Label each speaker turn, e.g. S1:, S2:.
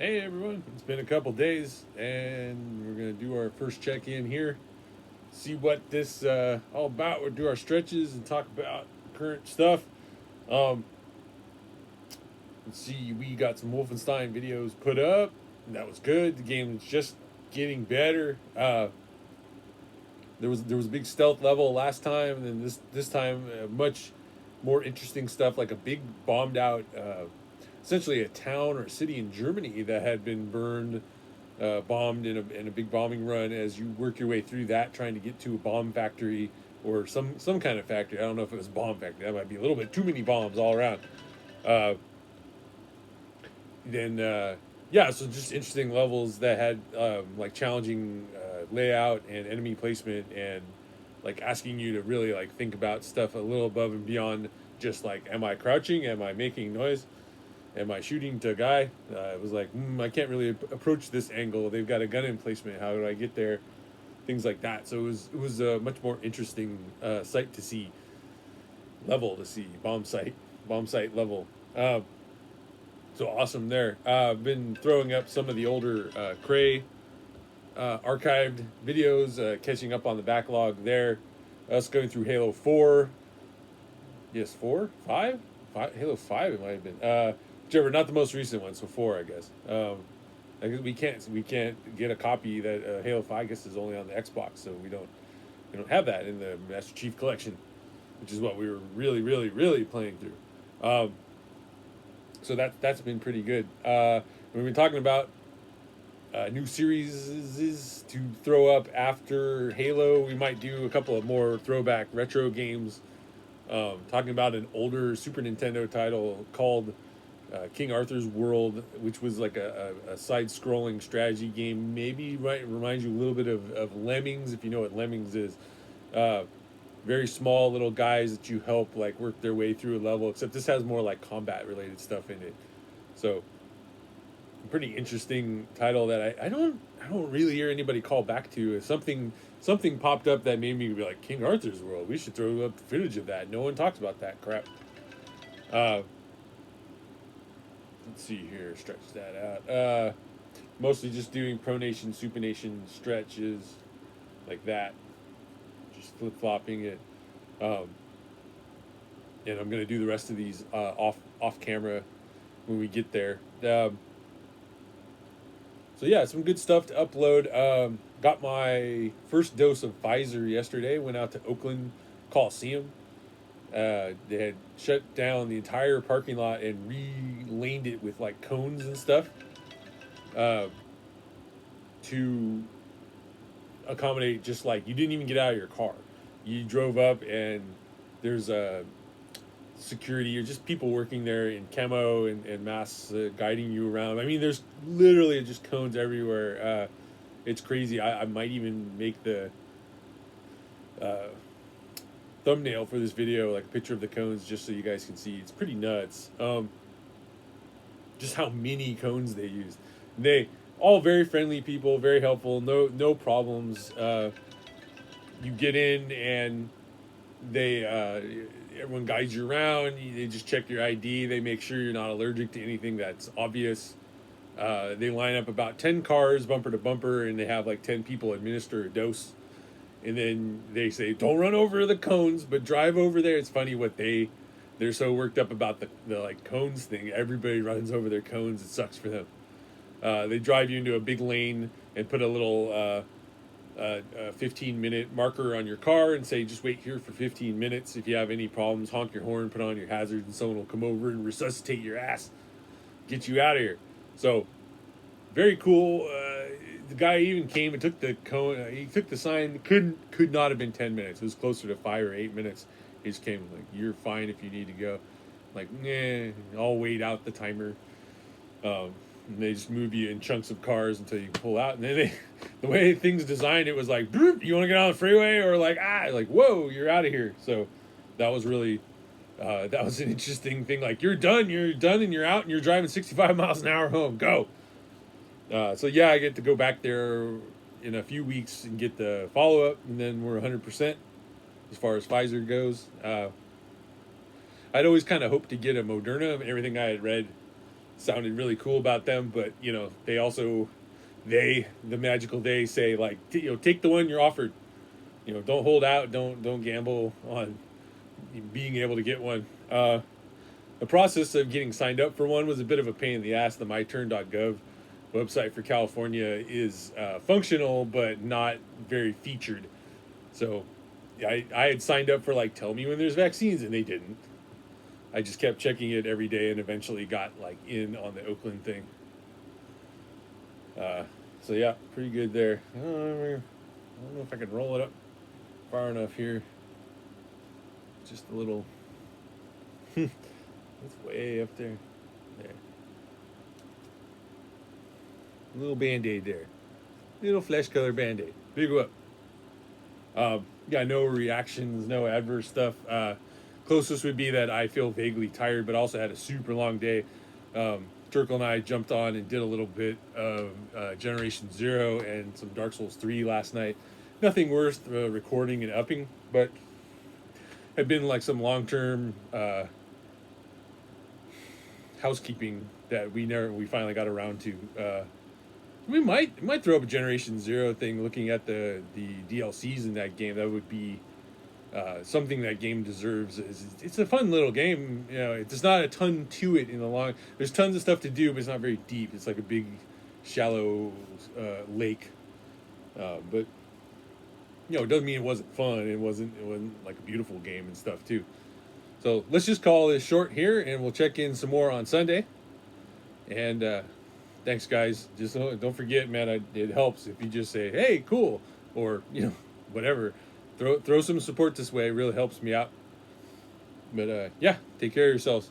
S1: Hey everyone, it's been a couple days and we're going to do our first check in here. See what this all about. We'll do our stretches and talk about current stuff. Um, let's see, we got some Wolfenstein videos put up. That was good. The game is just getting better. There was a big stealth level last time, and then this time much more interesting stuff like a big bombed out, essentially a town or a city in Germany that had been burned, bombed in a big bombing run. As you work your way through that, trying to get to a bomb factory or some kind of factory. I don't know if it was a bomb factory. That might be a little bit too many bombs all around. Uh, then yeah, so just interesting levels that had like challenging layout and enemy placement and like asking you to really like think about stuff a little above and beyond just like, am I crouching, am I making noise, am I shooting to a guy. It was like, I can't really approach this angle, they've got a gun emplacement, how do I get there, things like that. So it was a much more interesting sight to see, level to see, bomb site level. So awesome there. I've been throwing up some of the older Cray archived videos, catching up on the backlog there. Us going through Halo 4. Yes, 4? 5? Halo 5 it might have been. Whichever, not the most recent one, so 4, I guess. I guess we can't get a copy that Halo 5, I guess, is only on the Xbox, so we don't have that in the Master Chief Collection, which is what we were really, really, really playing through. So that's been pretty good. We've been talking about new series to throw up after Halo. We might do a couple of more throwback retro games. Talking about an older Super Nintendo title called King Arthur's World, which was like a side-scrolling strategy game. Maybe reminds you a little bit of Lemmings, if you know what Lemmings is. Uh, Very small little guys that you help like work their way through a level, except this has more like combat related stuff in it. So pretty interesting title that I don't really hear anybody call back to. Something popped up that made me be like, King Arthur's World, we should throw up footage of that. No one talks about that crap. uh let's see here, stretch that out. Mostly just doing pronation supination stretches like that, just flip-flopping it. um and I'm gonna do the rest of these off camera when we get there. So yeah, some good stuff to upload. Got my first dose of Pfizer yesterday. Went out to Oakland Coliseum. They had shut down the entire parking lot and re-laned it with like cones and stuff, uh, to accommodate just like you didn't even get out of your car. You drove up and there's a security or just people working there in camo and masks, guiding you around. I mean, there's literally just cones everywhere. It's crazy. I might even make the uh, thumbnail for this video like a picture of the cones just so you guys can see. It's pretty nuts. Just how many cones they use. They all very friendly people, very helpful. No problems. You get in and they everyone guides you around. They just check your ID. They make sure you're not allergic to anything that's obvious. They line up about 10 cars bumper to bumper, and they have like 10 people administer a dose. And then they say, don't run over the cones, but drive over there. It's funny what they're so worked up about the like cones thing. Everybody runs over their cones. It sucks for them. They drive you into a big lane and put a little 15-minute marker on your car and say, just wait here for 15 minutes. If you have any problems, honk your horn, put on your hazards, and someone will come over and resuscitate your ass, get you out of here. So, very cool. The guy even came and took the cone. He took the sign. Could not have been 10 minutes. It was closer to 5 or 8 minutes. He just came like, you're fine if you need to go. Like, nah, I'll wait out the timer. And they just move you in chunks of cars until you pull out. And then the way things designed, it was like, you want to get on the freeway, or like, like, whoa, you're out of here. So that was really, that was an interesting thing. Like, you're done, and you're out, and you're driving 65 miles an hour home. Go. So yeah, I get to go back there in a few weeks and get the follow up, and then we're 100% as far as Pfizer goes. I'd always kind of hoped to get a Moderna. Everything I had read sounded really cool about them, but you know, they also the magical they say like take the one you're offered. You know, don't hold out, don't gamble on being able to get one. The process of getting signed up for one was a bit of a pain in the ass. The myturn.gov website for California is functional but not very featured. So I had signed up for like tell me when there's vaccines and they didn't. I just kept checking it every day and eventually got like in on the Oakland thing. So yeah, pretty good there. I don't know if I can roll it up far enough here. Just a little. It's way up there. There. A little band-aid there. Little flesh color band-aid. Big whoop. Yeah, no reactions, no adverse stuff. Closest would be that I feel vaguely tired, but also had a super long day. Turkle and I jumped on and did a little bit of Generation Zero and some Dark Souls 3 last night. Nothing worth recording and upping, but had been like some long-term housekeeping that we finally got around to. We might throw up a Generation Zero thing. Looking at the DLCs in that game, that would be something that game deserves. It's a fun little game. You know, there's not a ton to it in the long. There's tons of stuff to do, but it's not very deep. It's like a big, shallow lake. But you know, it doesn't mean it wasn't fun. It wasn't like a beautiful game and stuff too. So let's just call this short here, and we'll check in some more on Sunday. And thanks, guys. Just don't forget, man. It helps if you just say, "Hey, cool," or you know, whatever. Throw some support this way. It really helps me out. But yeah, take care of yourselves.